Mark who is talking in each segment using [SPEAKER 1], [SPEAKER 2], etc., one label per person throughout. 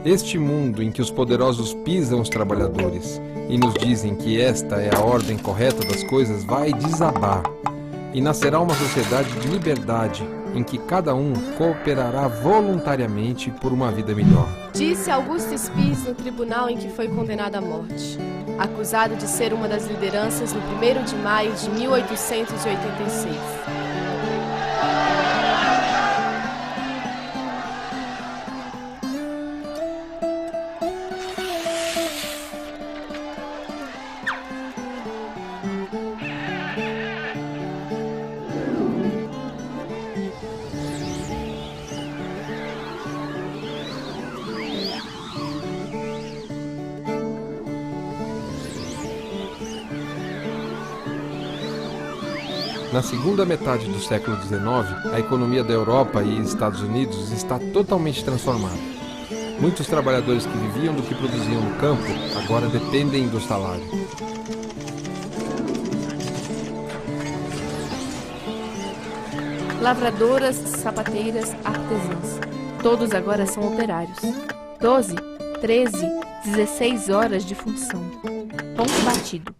[SPEAKER 1] Este mundo em que os poderosos pisam os trabalhadores e nos dizem que esta é a ordem correta das coisas vai desabar. E nascerá uma sociedade de liberdade em que cada um cooperará voluntariamente por uma vida melhor.
[SPEAKER 2] Disse Augusto Spies no tribunal em que foi condenado à morte, acusado de ser uma das lideranças no 1º de maio de 1886.
[SPEAKER 1] Na segunda metade do século XIX, a economia da Europa e Estados Unidos está totalmente transformada. Muitos trabalhadores que viviam do que produziam no campo agora dependem do salário.
[SPEAKER 3] Lavradoras, sapateiras, artesãs. Todos agora são operários. 12, 13, 16 horas de função. Ponto batido.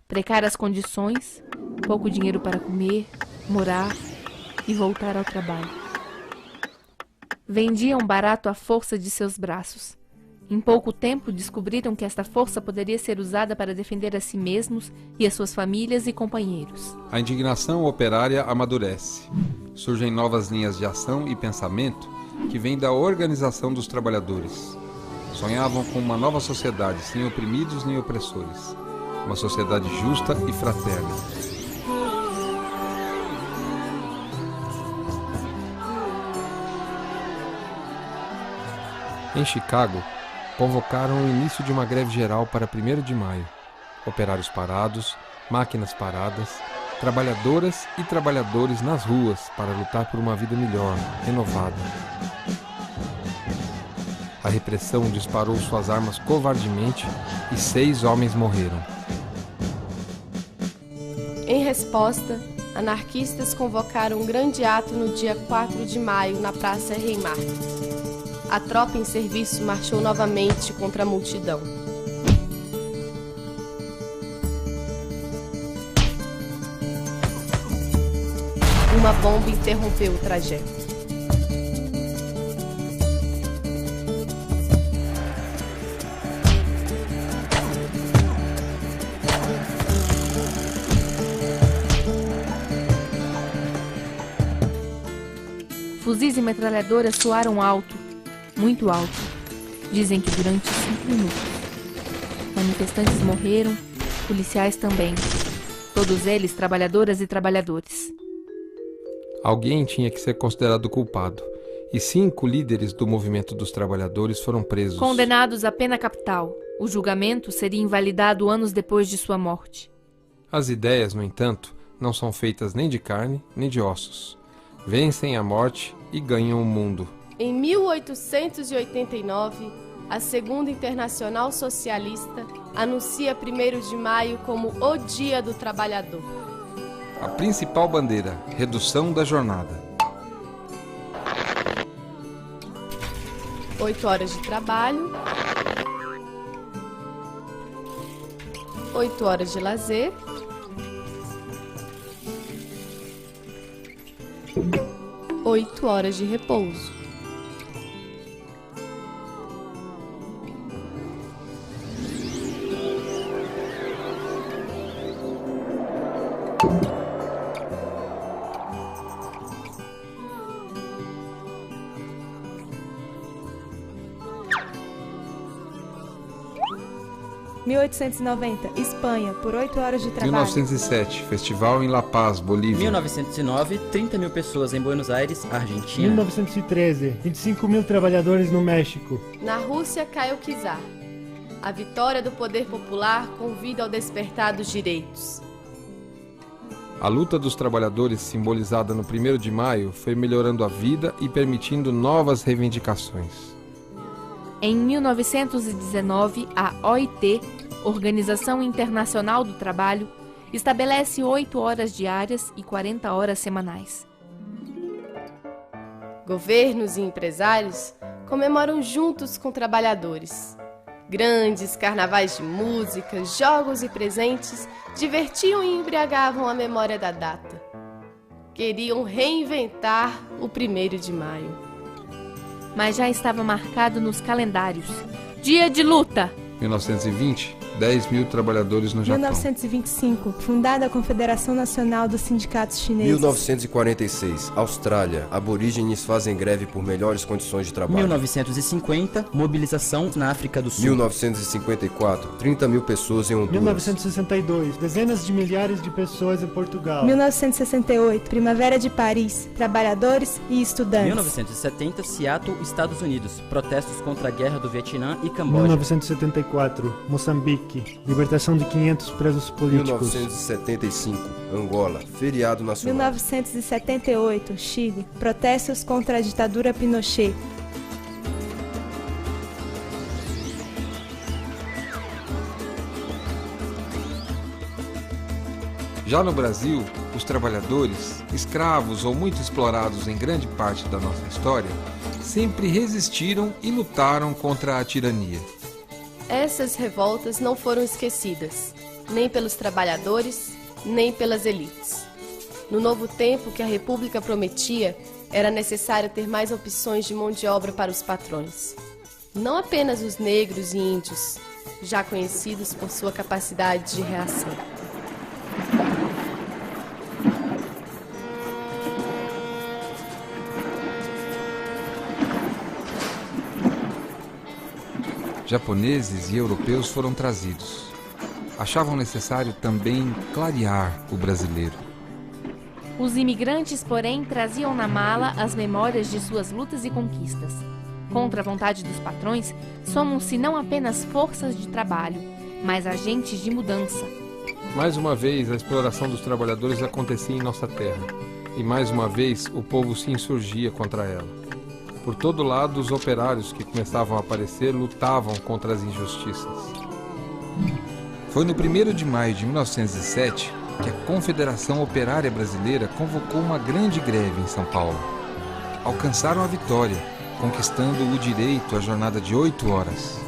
[SPEAKER 3] Precárias condições, pouco dinheiro para comer, morar e voltar ao trabalho. Vendiam barato a força de seus braços. Em pouco tempo descobriram que esta força poderia ser usada para defender a si mesmos e as suas famílias e companheiros.
[SPEAKER 1] A indignação operária amadurece. Surgem novas linhas de ação e pensamento que vêm da organização dos trabalhadores. Sonhavam com uma nova sociedade sem oprimidos nem opressores. Uma sociedade justa e fraterna. Em Chicago, convocaram o início de uma greve geral para 1º de maio. Operários parados, máquinas paradas, trabalhadoras e trabalhadores nas ruas para lutar por uma vida melhor, renovada. A repressão disparou suas armas covardemente e 6 homens morreram.
[SPEAKER 2] Em resposta, anarquistas convocaram um grande ato no dia 4 de maio na Praça Haymarket. A tropa em serviço marchou novamente contra a multidão. Uma bomba interrompeu o trajeto.
[SPEAKER 3] Fuzis e metralhadoras soaram alto, muito alto. Dizem que durante 5 minutos. Manifestantes morreram, policiais também. Todos eles trabalhadoras e trabalhadores.
[SPEAKER 1] Alguém tinha que ser considerado culpado, e 5 líderes do movimento dos trabalhadores foram presos.
[SPEAKER 3] Condenados à pena capital. O julgamento seria invalidado anos depois de sua morte.
[SPEAKER 1] As ideias, no entanto, não são feitas nem de carne nem de ossos. Vencem a morte e ganham o mundo.
[SPEAKER 2] Em 1889, a Segunda Internacional Socialista anuncia 1º de maio como o Dia do Trabalhador.
[SPEAKER 1] A principal bandeira, redução da jornada.
[SPEAKER 2] 8 horas de trabalho, 8 horas de lazer, 8 horas de repouso.
[SPEAKER 4] Em 1890, Espanha, por 8 horas de trabalho.
[SPEAKER 1] 1907, Festival em La Paz, Bolívia.
[SPEAKER 5] 1909, 30 mil pessoas em Buenos Aires, Argentina.
[SPEAKER 6] 1913, 25 mil trabalhadores no México.
[SPEAKER 2] Na Rússia cai o czar. A vitória do poder popular convida ao despertar dos direitos.
[SPEAKER 1] A luta dos trabalhadores, simbolizada no 1º de maio, foi melhorando a vida e permitindo novas reivindicações.
[SPEAKER 3] Em 1919, a OIT, Organização Internacional do Trabalho, estabelece 8 horas diárias e 40 horas semanais.
[SPEAKER 2] Governos e empresários comemoram juntos com trabalhadores. Grandes carnavais de música, jogos e presentes divertiam e embriagavam a memória da data. Queriam reinventar o 1º de maio.
[SPEAKER 3] Mas já estava marcado nos calendários. Dia de luta!
[SPEAKER 1] 1920, 10 mil trabalhadores no Japão.
[SPEAKER 4] 1925, fundada a Confederação Nacional dos Sindicatos Chineses.
[SPEAKER 7] 1946, Austrália. Aborígenes fazem greve por melhores condições de trabalho.
[SPEAKER 5] 1950, mobilização na África do Sul.
[SPEAKER 7] 1954, 30 mil pessoas em Honduras.
[SPEAKER 6] 1962, dezenas de milhares de pessoas em Portugal.
[SPEAKER 4] 1968, Primavera de Paris, trabalhadores e estudantes.
[SPEAKER 5] 1970, Seattle, Estados Unidos. Protestos contra a guerra do Vietnã e Camboja.
[SPEAKER 6] 1974, Moçambique, libertação de 500 presos políticos.
[SPEAKER 7] 1975, Angola, feriado nacional.
[SPEAKER 4] 1978, Chile, protestos contra a ditadura Pinochet.
[SPEAKER 1] Já no Brasil, os trabalhadores, escravos ou muito explorados em grande parte da nossa história, sempre resistiram e lutaram contra a tirania.
[SPEAKER 2] Essas revoltas não foram esquecidas, nem pelos trabalhadores, nem pelas elites. No novo tempo que a República prometia, era necessário ter mais opções de mão de obra para os patrões. Não apenas os negros e índios, já conhecidos por sua capacidade de reação.
[SPEAKER 1] Japoneses e europeus foram trazidos. Achavam necessário também clarear o brasileiro.
[SPEAKER 3] Os imigrantes, porém, traziam na mala as memórias de suas lutas e conquistas. Contra a vontade dos patrões, somam-se não apenas forças de trabalho, mas agentes de mudança.
[SPEAKER 1] Mais uma vez, a exploração dos trabalhadores acontecia em nossa terra. E mais uma vez, o povo se insurgia contra ela. Por todo lado, os operários que começavam a aparecer lutavam contra as injustiças. Foi no 1º de maio de 1907 que a Confederação Operária Brasileira convocou uma grande greve em São Paulo. Alcançaram a vitória, conquistando o direito à jornada de 8 horas.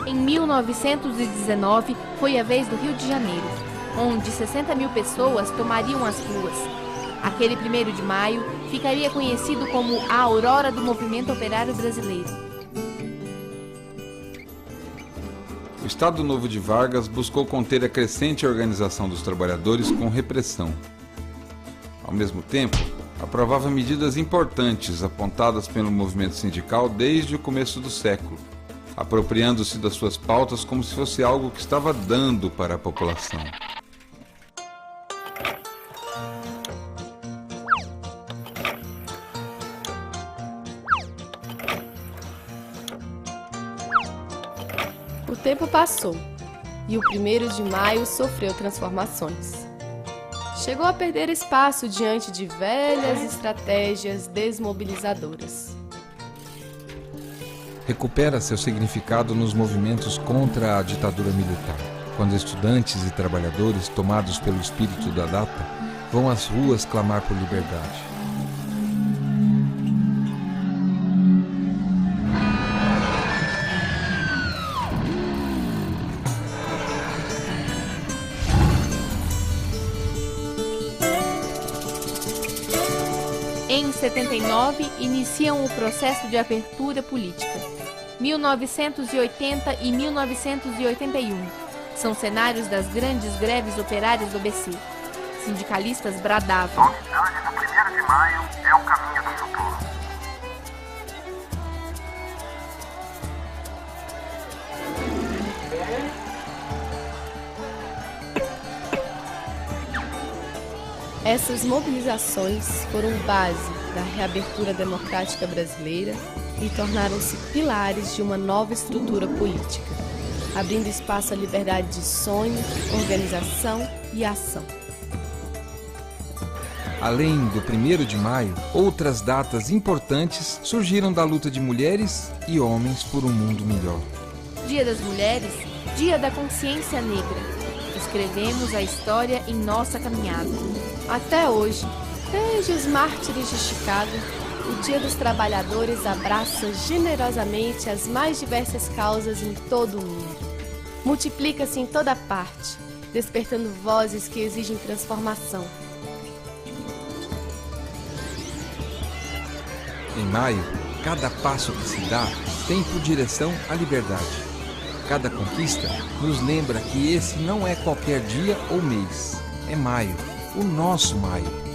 [SPEAKER 3] Em 1919, foi a vez do Rio de Janeiro, onde 60 mil pessoas tomariam as ruas. Aquele 1º de maio ficaria conhecido como a aurora do movimento operário brasileiro.
[SPEAKER 1] O Estado Novo de Vargas buscou conter a crescente organização dos trabalhadores com repressão. Ao mesmo tempo, aprovava medidas importantes apontadas pelo movimento sindical desde o começo do século, apropriando-se das suas pautas como se fosse algo que estava dando para a população.
[SPEAKER 2] O tempo passou e o 1º de maio sofreu transformações. Chegou a perder espaço diante de velhas estratégias desmobilizadoras.
[SPEAKER 1] Recupera seu significado nos movimentos contra a ditadura militar, quando estudantes e trabalhadores, tomados pelo espírito da data, vão às ruas clamar por liberdade.
[SPEAKER 3] Em 79, iniciam o processo de abertura política. 1980 e 1981 são cenários das grandes greves operárias do ABC. Sindicalistas bradavam.
[SPEAKER 8] Hoje, no 1º de maio, é o caminho do futuro.
[SPEAKER 2] Essas mobilizações foram base da reabertura democrática brasileira e tornaram-se pilares de uma nova estrutura política, abrindo espaço à liberdade de sonho, organização e ação.
[SPEAKER 1] Além do 1º de maio, outras datas importantes surgiram da luta de mulheres e homens por um mundo melhor.
[SPEAKER 3] Dia das Mulheres, Dia da Consciência Negra. Escrevemos a história em nossa caminhada.
[SPEAKER 2] Até hoje, desde os mártires de Chicago, o Dia dos Trabalhadores abraça generosamente as mais diversas causas em todo o mundo. Multiplica-se em toda parte, despertando vozes que exigem transformação.
[SPEAKER 1] Em maio, cada passo que se dá tem por direção a liberdade. Cada conquista nos lembra que esse não é qualquer dia ou mês. É maio, o nosso maio.